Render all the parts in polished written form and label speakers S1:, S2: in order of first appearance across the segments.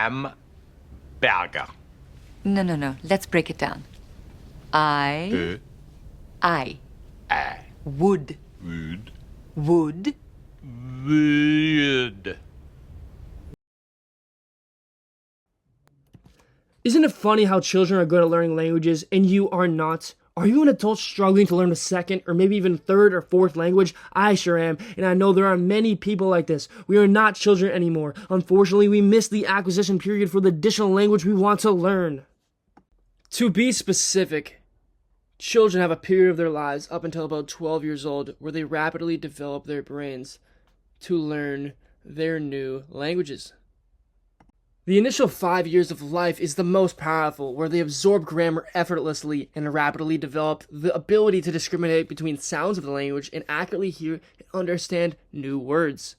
S1: Hamburger.
S2: No. Let's break it down. I
S1: Ä,
S2: would
S1: would,
S2: would
S1: would.
S3: Isn't it funny how children are good at learning languages and you are not? Are you an adult struggling to learn a second or maybe even third or fourth language? I sure am, and I know there are many people like this. We are not children anymore. Unfortunately, we missed the acquisition period for the additional language we want to learn. To be specific, children have a period of their lives up until about 12 years old where they rapidly develop their brains to learn their new languages. The initial 5 years of life is the most powerful, where they absorb grammar effortlessly and rapidly develop the ability to discriminate between sounds of the language and accurately hear and understand new words.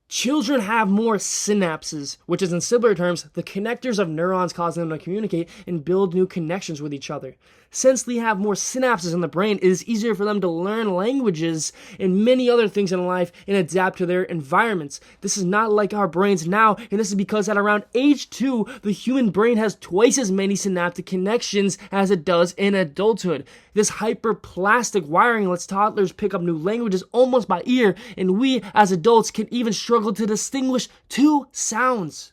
S3: Children have more synapses, which is in simpler terms, the connectors of neurons causing them to communicate and build new connections with each other. Since they have more synapses in the brain, it is easier for them to learn languages and many other things in life and adapt to their environments. This is not like our brains now, and this is because at around age 2, the human brain has twice as many synaptic connections as it does in adulthood. This hyperplastic wiring lets toddlers pick up new languages almost by ear, and we as adults can even struggle to distinguish two sounds.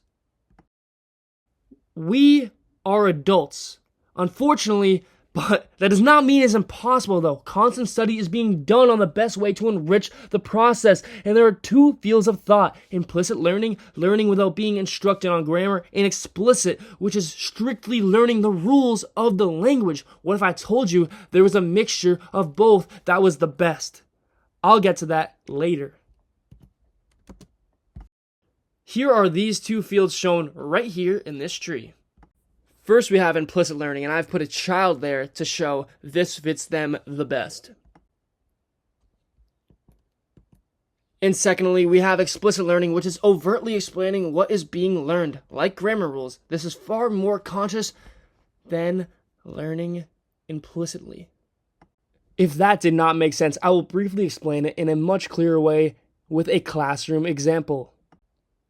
S3: We are adults. Unfortunately, but that does not mean it's impossible though. Constant study is being done on the best way to enrich the process, and there are two fields of thought: implicit learning, learning without being instructed on grammar, and explicit, which is strictly learning the rules of the language. What if I told you there was a mixture of both that was the best? I'll get to that later. Here are these two fields shown right here in this tree. First, we have implicit learning, and I've put a child there to show this fits them the best. And secondly, we have explicit learning, which is overtly explaining what is being learned, like grammar rules. This is far more conscious than learning implicitly. If that did not make sense, I will briefly explain it in a much clearer way with a classroom example.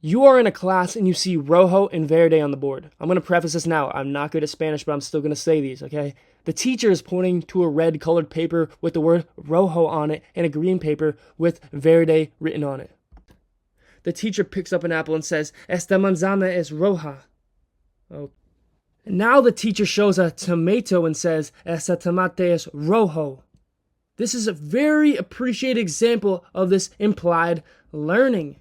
S3: You are in a class and you see rojo and verde on the board. I'm going to preface this now. I'm not good at Spanish, but I'm still going to say these, okay? The teacher is pointing to a red colored paper with the word rojo on it and a green paper with verde written on it. The teacher picks up an apple and says, "Esta manzana es roja." Oh. Now the teacher shows a tomato and says, "Esta tomate es rojo." This is a very appreciated example of this implied learning.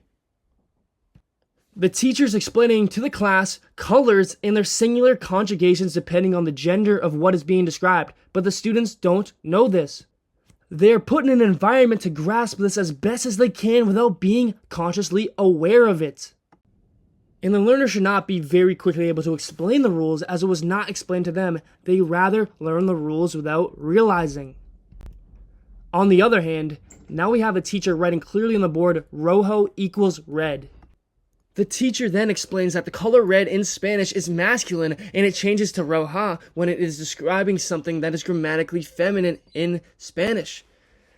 S3: The teacher's explaining to the class colors and their singular conjugations depending on the gender of what is being described, but the students don't know this. They are put in an environment to grasp this as best as they can without being consciously aware of it. And the learner should not be very quickly able to explain the rules as it was not explained to them. They rather learn the rules without realizing. On the other hand, now we have a teacher writing clearly on the board, rojo equals red. The teacher then explains that the color red in Spanish is masculine and it changes to roja when it is describing something that is grammatically feminine in Spanish.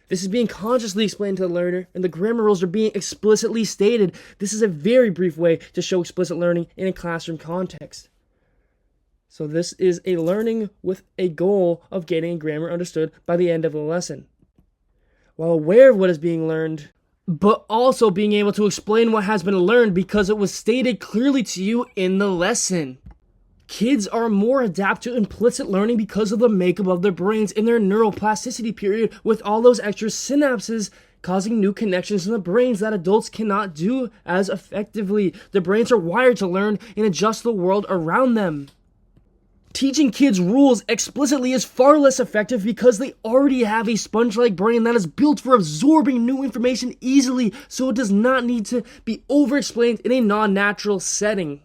S3: This is being consciously explained to the learner, and the grammar rules are being explicitly stated. This is a very brief way to show explicit learning in a classroom context. So this is a learning with a goal of getting grammar understood by the end of the lesson. While aware of what is being learned, but also being able to explain what has been learned because it was stated clearly to you in the lesson. Kids are more adept to implicit learning because of the makeup of their brains in their neuroplasticity period, with all those extra synapses causing new connections in the brains that adults cannot do as effectively. Their brains are wired to learn and adjust to the world around them. Teaching kids rules explicitly is far less effective because they already have a sponge-like brain that is built for absorbing new information easily, so it does not need to be over-explained in a non-natural setting.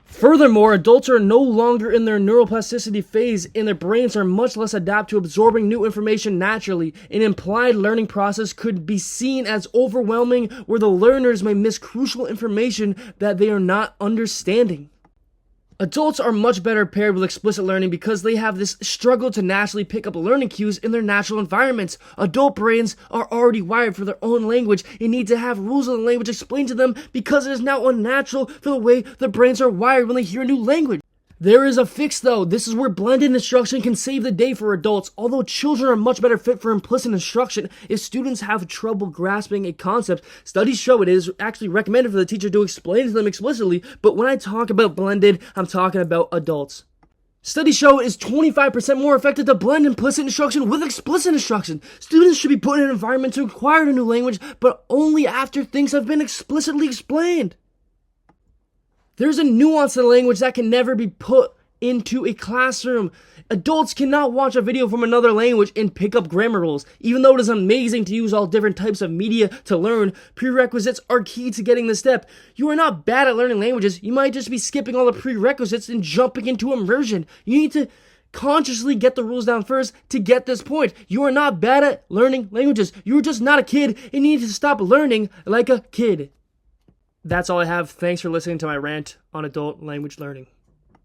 S3: Furthermore, adults are no longer in their neuroplasticity phase, and their brains are much less adapt to absorbing new information naturally. An implied learning process could be seen as overwhelming, where the learners may miss crucial information that they are not understanding. Adults are much better paired with explicit learning because they have this struggle to naturally pick up learning cues in their natural environments. Adult brains are already wired for their own language and need to have rules of the language explained to them because it is now unnatural for the way their brains are wired when they hear a new language. There is a fix though. This is where blended instruction can save the day for adults. Although children are much better fit for implicit instruction, if students have trouble grasping a concept, studies show it is actually recommended for the teacher to explain to them explicitly, but when I talk about blended, I'm talking about adults. Studies show it is 25% more effective to blend implicit instruction with explicit instruction. Students should be put in an environment to acquire a new language, but only after things have been explicitly explained. There's a nuance in language that can never be put into a classroom. Adults cannot watch a video from another language and pick up grammar rules. Even though it is amazing to use all different types of media to learn, prerequisites are key to getting this step. You are not bad at learning languages. You might just be skipping all the prerequisites and jumping into immersion. You need to consciously get the rules down first to get this point. You are not bad at learning languages. You are just not a kid and you need to stop learning like a kid. That's all I have. Thanks for listening to my rant on adult language learning.